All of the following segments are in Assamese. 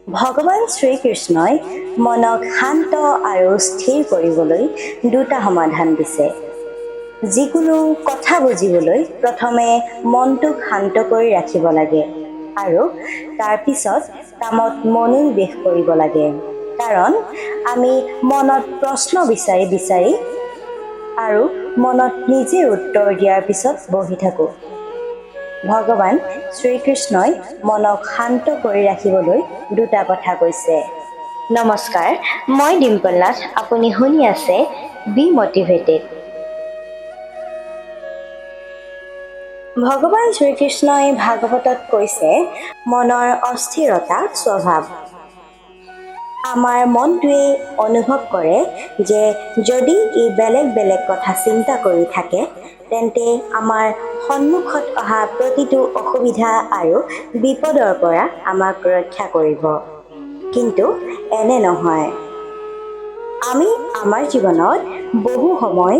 ভগৱান শ্ৰীকৃষ্ণই মনক শান্ত আৰু স্থিৰ কৰিবলৈ দুটা সমাধান দিছে। যিকোনো কথা বুজিবলৈ প্ৰথমে মনটোক শান্ত কৰি ৰাখিব লাগে আৰু তাৰপিছত কামত মনোনিৱেশ কৰিব লাগে। কাৰণ আমি মনত প্ৰশ্ন বিচাৰি বিচাৰি আৰু মনত নিজে উত্তৰ দিয়াৰ পিছত বহি থাকোঁ। ভগৱান শ্ৰীকৃষ্ণই মনক শান্ত কৰি ৰাখিবলৈ দুটা কথা কৈছে। নমস্কাৰ, মই ডিম্পল নাথ। আপুনি শুনি আছে বি মটিভেটেড। ভগৱান শ্ৰীকৃষ্ণই ভাগৱতত কৈছে, মনৰ অস্থিৰতা স্বভাৱ। আমাৰ মনটোৱে অনুভৱ কৰে যে যদি ই বেলেগ বেলেগ কথা চিন্তা কৰি থাকে, তেন্তে আমাৰ সন্মুখত অহা প্ৰতিটো অসুবিধা আৰু বিপদৰ পৰা আমাক ৰক্ষা কৰিব। কিন্তু এনে নহয়। আমি আমাৰ জীৱনত বহু সময়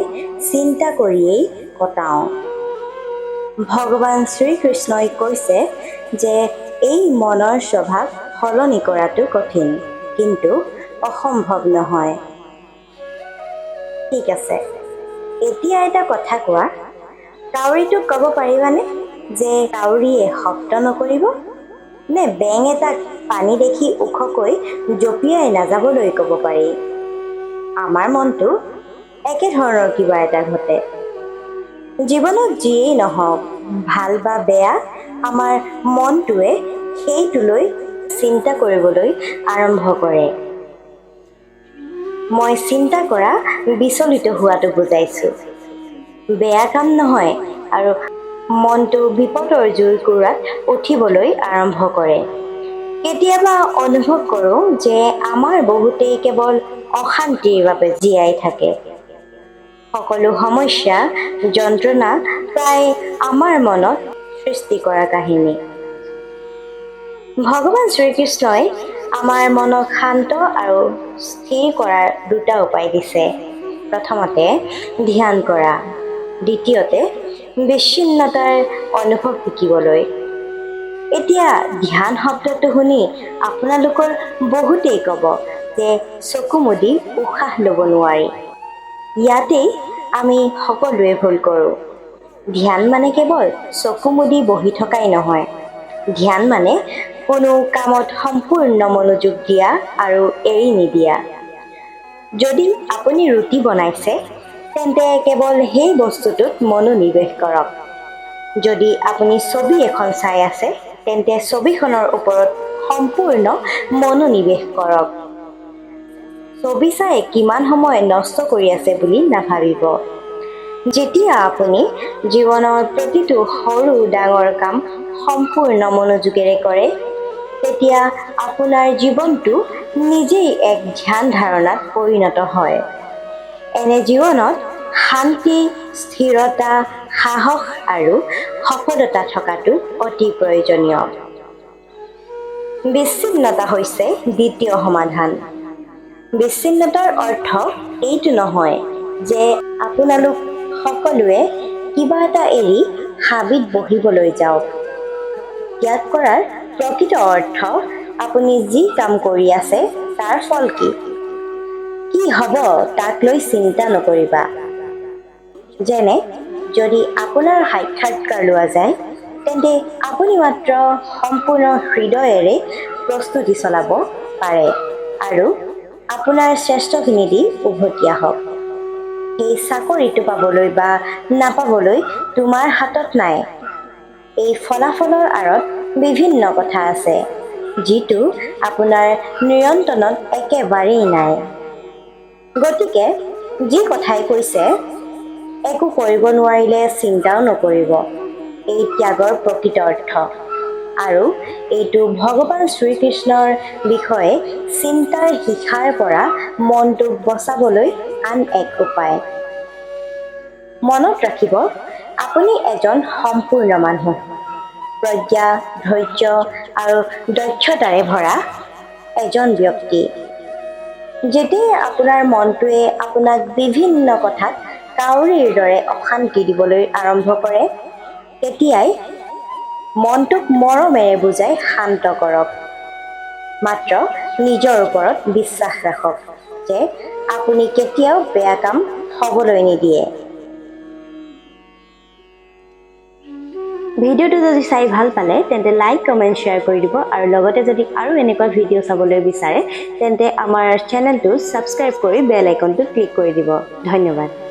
চিন্তা কৰিয়েই কটাওঁ। ভগৱান শ্ৰীকৃষ্ণই কৈছে যে এই মনৰ স্বভাৱ সলনি কৰাটো কঠিন, কিন্তু অসম্ভৱ নহয়। ঠিক আছে, এতিয়া এটা কথা কোৱা, কাউৰীটোক ক'ব পাৰিবানে যে কাউৰীয়ে শব্দ নকৰিব? নে বেং এটাক পানী দেখি ওখকৈ জঁপিয়াই নাযাবলৈ ক'ব পাৰি? আমাৰ মনটো একেধৰণৰ কিবা এটা ঘটে। জীৱনত যিয়েই নহওক, ভাল বা বেয়া, আমাৰ মনটোৱে সেইটোলৈ চিন্তা কৰিবলৈ আৰম্ভ কৰে। মই চিন্তা কৰা বিচলিত হোৱাটো বুজাইছোঁ। বেয়া কাম নহয়, আৰু মনটো বিপদৰ জুইকুৰাত উঠিবলৈ আৰম্ভ কৰে। কেতিয়াবা অনুভৱ কৰোঁ যে আমাৰ বহুতেই কেৱল অশান্তিৰ বাবে জীয়াই থাকে। সকলো সমস্যা, যন্ত্ৰণা প্ৰায় আমাৰ মনত সৃষ্টি কৰা কাহিনী। ভগৱান শ্ৰীকৃষ্ণই আমাৰ মনক শান্ত আৰু স্থিৰ কৰাৰ দুটা উপায় দিছে। প্ৰথমতে ধ্যান কৰা, দ্বিতীয়তে বিচ্ছিন্নতাৰ অনুভৱ শিকিবলৈ। এতিয়া ধ্যান শব্দটো শুনি আপোনালোকৰ বহুতেই ক'ব যে চকু মুদি উশাহ ল'ব নোৱাৰি। ইয়াতেই আমি সকলোৱে ভুল কৰোঁ। ধ্যান মানে কেৱল চকু মুদি বহি থকাই নহয়। ধ্যান মানে কোনো কামত সম্পূৰ্ণ মনোযোগ দিয়া আৰু এৰি নিদিয়া। যদি আপুনি ৰুটি বনাইছে, তেন্তে কেৱল সেই বস্তুটোত মনোনিৱেশ কৰক। যদি আপুনি ছবি এখন চাই আছে, তেন্তে ছবিখনৰ ওপৰত সম্পূৰ্ণ মনোনিৱেশ কৰক। ছবি চাই কিমান সময় নষ্ট কৰি আছে বুলি নাভাবিব। যেতিয়া আপুনি জীৱনৰ প্ৰতিটো সৰু ডাঙৰ কাম সম্পূৰ্ণ মনোযোগেৰে কৰে, তেতিয়া আপোনাৰ জীৱনটো নিজেই এক ধ্যান ধাৰণাত পৰিণত হয়। এনে জীৱনত শান্তি, স্থিৰতা, সাহস আৰু সফলতা থকাটো অতি প্ৰয়োজনীয়। বিচ্ছিন্নতা হৈছে দ্বিতীয় সমাধান। বিচ্ছিন্নতাৰ অৰ্থ এইটো নহয় যে আপোনালোক সকলোৱে কিবা এটা এৰি হাবিত বহিবলৈ যাওক। ত্যাগ কৰাৰ প্ৰকৃত অৰ্থ আপুনি যি কাম কৰি আছে তাৰ ফল কি? কি হ'ব তাক লৈ চিন্তা নকৰিবা। যেনে, যদি আপোনাৰ সাক্ষাৎকাৰ লোৱা যায়, তেন্তে আপুনি মাত্ৰ সম্পূৰ্ণ হৃদয়েৰে প্ৰস্তুতি চলাব পাৰে আৰু আপোনাৰ শ্ৰেষ্ঠখিনি দি উভতি আহক। এই চাকৰিটো পাবলৈ বা নাপাবলৈ তোমাৰ হাতত নাই। এই ফলাফলৰ আঁৰত বিভিন্ন কথা আছে, যিটো আপোনাৰ নিয়ন্ত্ৰণত একেবাৰেই নাই। গতিকে যি কথাই কৈছে, একো কৰিব নোৱাৰিলে চিন্তাও নকৰিব, এই ত্যাগৰ প্ৰকৃত অৰ্থ। আৰু এইটো ভগৱান শ্ৰীকৃষ্ণৰ বিষয়ে চিন্তাৰ শিখাৰ পৰা মনটোক বচাবলৈ আন এক উপায়। মনত ৰাখিব, আপুনি এজন সম্পূৰ্ণ মানুহ। প্ৰজ্ঞা, ধৈৰ্য আৰু দক্ষতাৰে ভৰা এজন ব্যক্তি। যেতিয়াই আপোনাৰ মনটোৱে আপোনাক বিভিন্ন কথাত কাউৰীৰ দৰে অশান্তি দিবলৈ আৰম্ভ কৰে, তেতিয়াই মনটোক মৰমেৰে বুজাই শান্ত কৰক। মাত্ৰ নিজৰ ওপৰত বিশ্বাস ৰাখক যে আপুনি কেতিয়াও বেয়া কাম হ'বলৈ নিদিয়ে। ভিডিঅ'টো যদি চাই ভাল পালে তেন্তে লাইক কমেণ্ট শ্বেয়াৰ কৰি দিব আৰু লগতে যদি আৰু এনেকুৱা ভিডিঅ' চাবলৈ বিচাৰে তেন্তে আমাৰ চেনেলটো ছাবস্ক্ৰাইব কৰি বেল আইকনটো ক্লিক কৰি দিব। ধন্যবাদ।